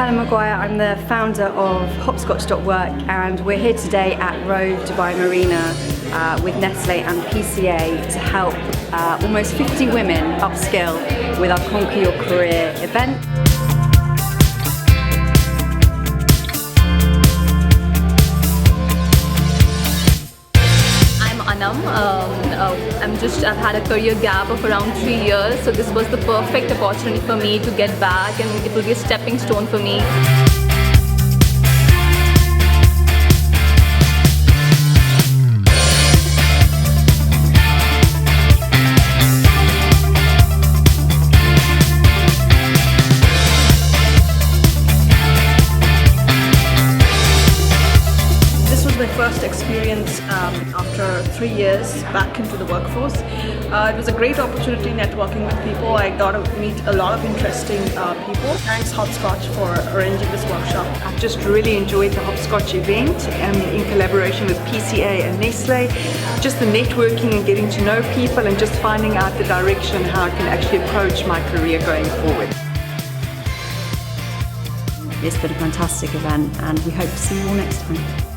Helen Maguire. I'm the founder of Hopscotch.work, and we're here today at Rove Dubai Marina with Nestlé and PCA to help almost 50 women upskill with our Conquer Your Career event. I've had a career gap of around 3 years, so this was the perfect opportunity for me to get back, and it will be a stepping stone for me. My first experience after 3 years back into the workforce. It was a great opportunity networking with people. I got to meet a lot of interesting people. Thanks Hopscotch for arranging this workshop. I've just really enjoyed the Hopscotch event in collaboration with PCA and Nestlé. Just the networking and getting to know people and just finding out the direction how I can actually approach my career going forward. It's been a fantastic event, and we hope to see you all next time.